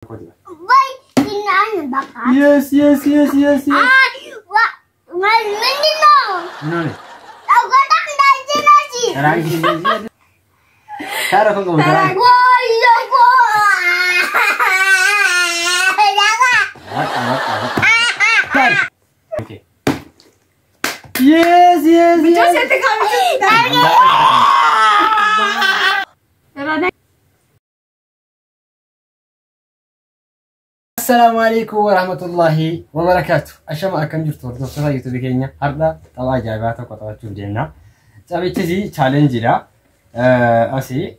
Yes. What? No. Aku tak nasi. Tarangi. Taruh kau tarangi. Okay. Yes. Assalamualaikum warahmatullahi wabarakatuh. Ashama akam jirtu Dr. YouTube keenya harda tawa ajaa'ibaa tokko taphachuu deemna. Taphichi challenge dha. Asi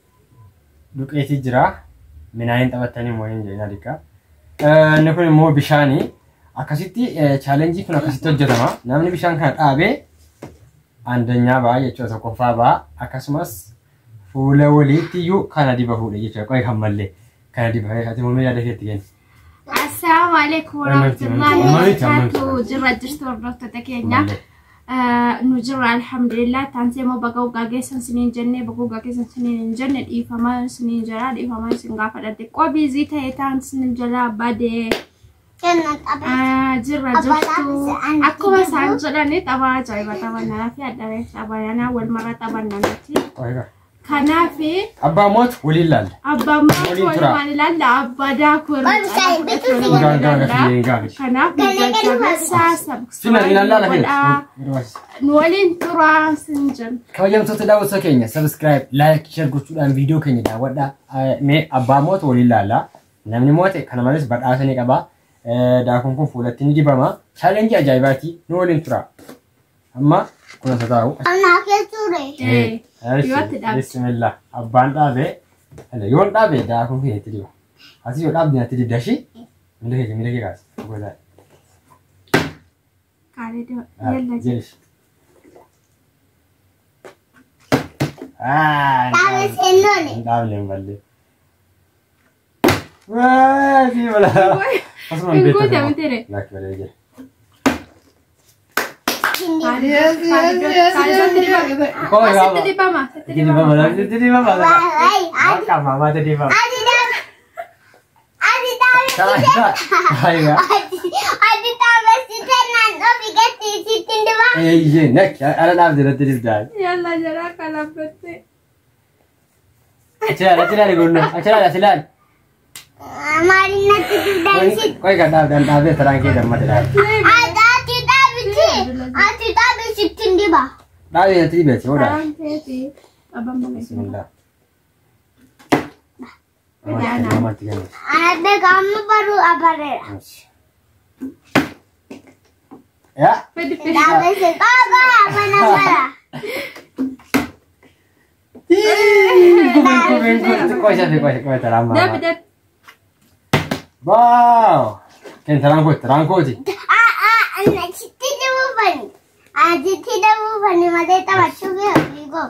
duqeetii jira. Minaayin taphatanii moo'in jeena dika. Inni kun immoo bishaani. Akkasitti challenge kun akkasitti hojjetama. Namni bishaan kana dhaabee andanyaa ba'a jechuudha tokkoffaa ba'a. Akkasumas fuula waliitti iyyuu kana diba fuudha jechuudha. Qo'i kan mallee kana diba ati muumee yaada keetti kenni. السلام عليكم ورحمة الله وبركاته. جرت ورطة تكينيا نجرا الحمد لله تانسي مو بقو قاقيسن سنين جنة بقو قاقيسن سنين جنة إيفاما سنين جرا إيفاما سنغافة دتك وبيزي تايتان سنين جرا بعد جرا جرتو أكو بس عنجراني تبا جايبا تبا نافي أدري تبا أنا أول مرة تبا نانتي كنافي أبا موت وليلال أبا موت وليلال أبا داكور نولين ترى سنجن كويم تتداول سكينة سبسكرايب لايك شير قلت لهم فيديو كني دا ودا مي أبا موت وليلال نمني موت كنا مالس بعد آسني كبا داكم فولتني دي بما challenge أجايباتي نولين ترى أما كنا تداول أنا كسورة بسم الله أبان دابه هلا يوم دابه داكم فيه تديو هسي يوم دابه تدي داشي ملكي كاس أقول لا كاريدو يلا جيش دابه سنوني دابه مبلي واه في ولا أصلا بيت لا كبر يجي لا يا تريبة ولا بسم الله أنا بقام برو أبرر يا دابه سكابا mana كويس ترى واو كان ترانكوتي أنا tidak bukan mada tamat juga bigo.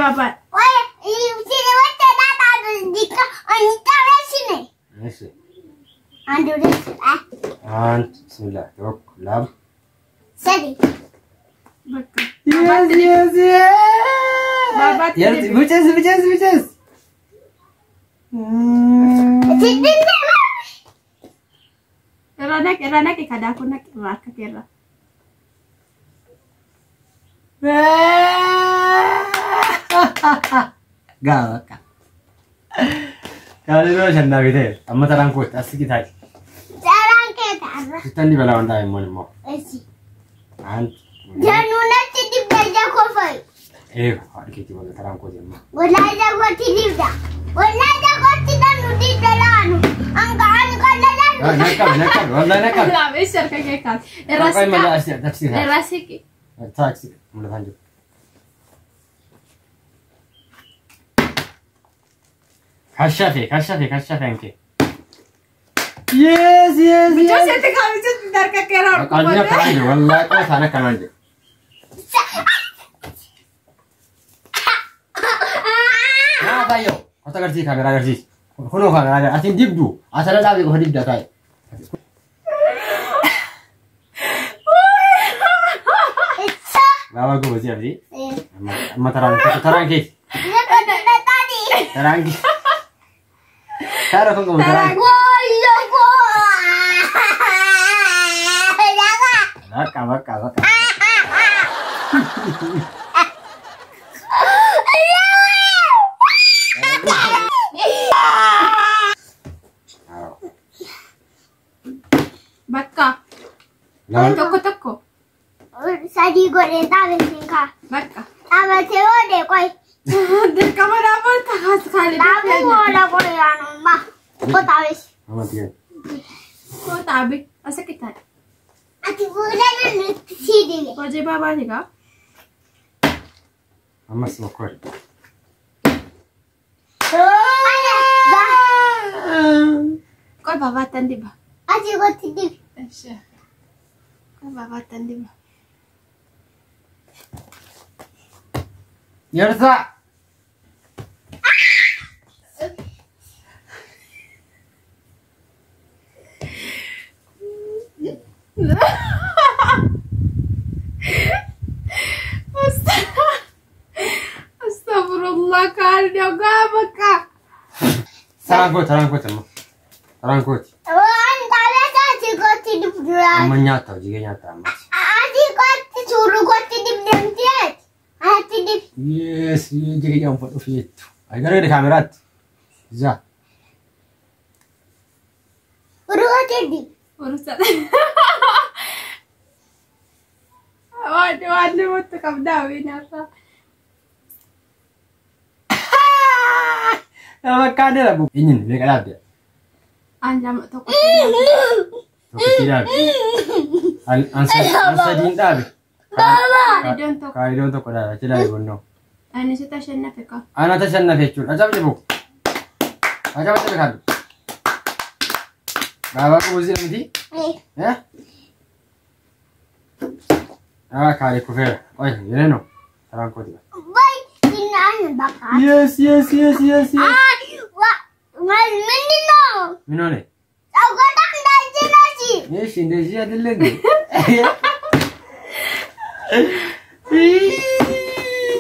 Bapak. Wah, ini wajah nata dika anita sini. Yes. Andu Bismillah. Tok lam. Sadi. Yes. Bapak. Ya, bicara. Ranak kada aku nak raka kira. Gak. Kalau itu canda gitu, amma terangkut, asik kita. Terangkut. Kita di bawah anda yang mau. Esi. Ant. Jangan jadi belajar kafir. Hari kita boleh terangkut ya, ma. Belajar buat tidak. Belajar buat tidak nudi jalan. Angkat Nakal, والله nakal. لا ايش شركه كات راسك ما اشياء تفسير راسك تاكسي من هنجو كشافي انت يس بجوز انت كان دارك كرا قالنا كمان والله كويس انا كمان ما بايو كنت قلت كاميرا غير كنو كاميرا اتين ديبدو اتلا لا بيقول ديبدا تاي Lama gue masih apa sih? Sama terang kek. Terang. Cara kau kamu Tarang. terang. Baka. Bakka. Lawan. Tokko. Sadi goreng tahu singka. Bakka. Apa cewek deh koi. Dirqama dhaabon taas kaalee Tahu ada Korean mah. Kau tahu sih. Mama tiga. Koo taabe asa kitaa. Ati bukan nanti sini. Hojii baabaa egaa. Mama semua kau. Koo baabaatan diba. Ati kau tidur. Asha. Koo baabaatan diba. Yarsa. Astagfirullah kaalii ogaa bakka. Tarangkut. Antara ati kau tidur dulu. Amma nyata juga nyata amma. Ati kau suruh kau tidur nanti. Ati tidur. Yes, jadi yang foto itu. Agar ada kamera. Za. Suruh kau tidur. Urusan. Waduh, mau tukang dawin apa? Apa kade lah bu? Ini nih, mereka ada. Anjam toko. Toko tidak. Ansa dinta be. Kali don toko dah, tidak ibu no. Ani sita shenna feka. Anak tu sana fecul. Acap je bu. Acap kan. Bawa aku uzir nanti. Ya? Ah, kali kufer. Oi, ini no. Tarangkut. Baik, ini anu bakar. Yes. Wah, mending no. Minone. Aku tak nasi nasi. Yes, ini dia ada lagi.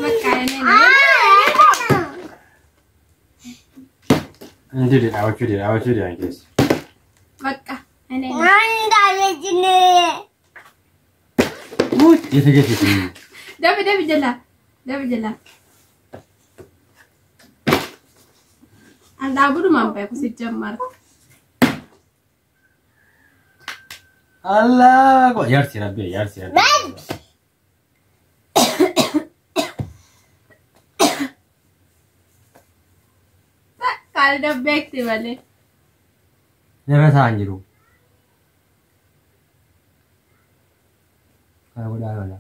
Bakka ini. Ini dia, awak dia, guys. Bakka ini. Anda di sini. Gitu. Dabi jala. Anda buru mampai aku si jamar. Allah, kok yar sih. Kali dah back ti balik. Jangan sanjiru. Kalau udah ada.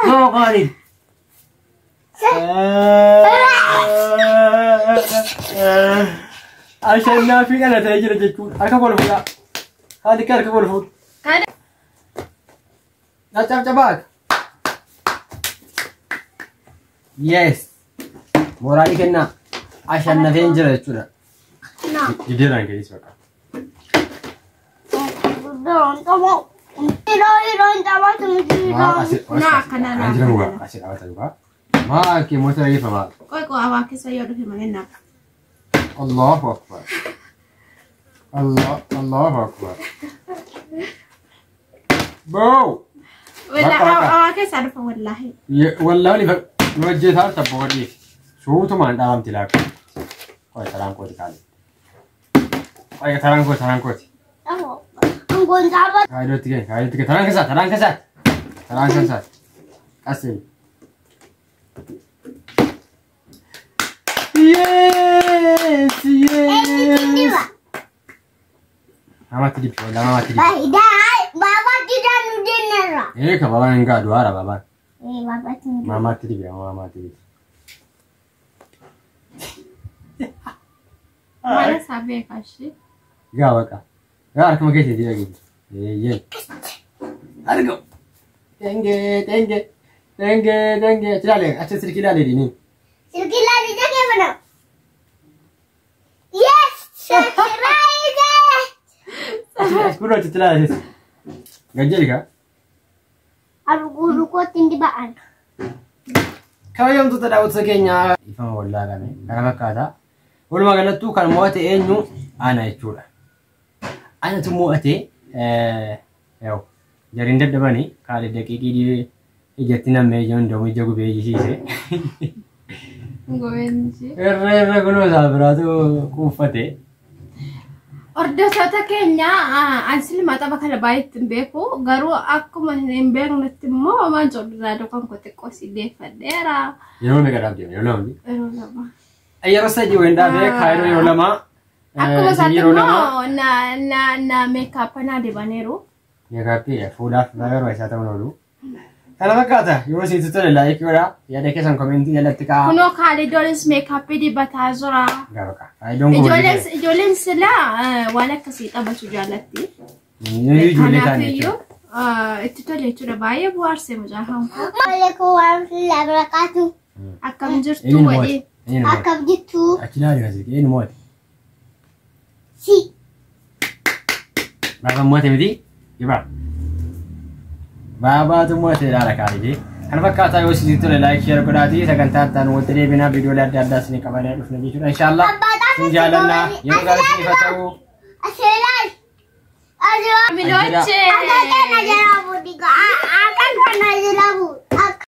Oh, kali. عشان نافي انا تاجر جيكون اركب ولا هذيك اركب ولا Kada. لا cabak yes morali kena عشان نافين جرى تشولا No. جديران كيس بقى Don't come. Iron tawa tumisi. ما اسير Nah, kana na. عندنا هو اسير اوت بقى ما كي موتر يفهم Koi ko awak sa yodo fi manena. الله اكبر الله اكبر بو Wala Bakka. awak sa ada wallahi. والله اللي وجهتها تبغى شو تو ما عندها تلاك كوي تران كوي كالي كوي تران كوي Ang gonzaba. كايدو تيجي تران كسات أسيل Hindi ba? Mama tidip wala mama tidip Dahil, baba tidak nudin nera. baba enggak dua arah baba Baba tidak. mama tidip ya mama tidip Mana sabi kashi. Gawa ka. Gawa ka magkisi dia gitu. Ye. Argo. Tenge. Cilale, acha sirkilale dini. Silkila di jaga mana? Yes, subscribe. Acha kulo cilale. Gajel ka? Arguru ko tindi ba'an. Kaya yung tutadawat sa Kenya, ifang wala kami. Karena kata, wala magalatu kan mo ate enyu ana ichura. Ana tumu ate yaw jarinda dabani kale dakiki di ijatina mejon do mijogu beji sise. Goenji. Erre kuno sabratu kufate. Hordoftoota keenya ansil mata bakala baay'ee beeku garuu akkuma hin beeknetti immoo waan jorraa dokan ko xiqqoo si deeffadheera. Yeroo meeqa dhaabdee yeroo lama. Yeroo lama. Yeroo sadii wenda bee kaayiroo yeroo lama. Akkuma isaatti immoo na meekaap naa dibaneeru. Meekaappii fuudhaaf baay'ee isaa ta'uu oolu. Kana fakkaata yoo sitti tole laayikii godhaa yaada keessan komentii jalatti kaa'aa. Kunoo kaaliidoonis meekaappii dibataa jira. Gaafa faayidoon gootee. Ijoolleen silaa waan akkasii taphachuu jaallatti. Kanaafuu itti tole jechuudha baay'ee bu'aarsee mucaa hanqoo. Maalekoo waan labraqaatu. Akkam jirtu wadhee. Akkam jirtu. Achi laali kasi eenyu moote. Si. Baaba moote miti Ibrahim. Baaba tu moote laala kaayee. Kana fakkaata yoo sitti tole laayik sheer godhaatii sagantaa ta'an wanti deebinaa viidiyoolee adda addaa isin qabannee dhufna jechuudha inshallah. Sin jaalannaa yeroo gaarii ifa ta'u. Aseelal. Ajo. Miloche. Akan kana jarabu diga. Akan kana jarabu.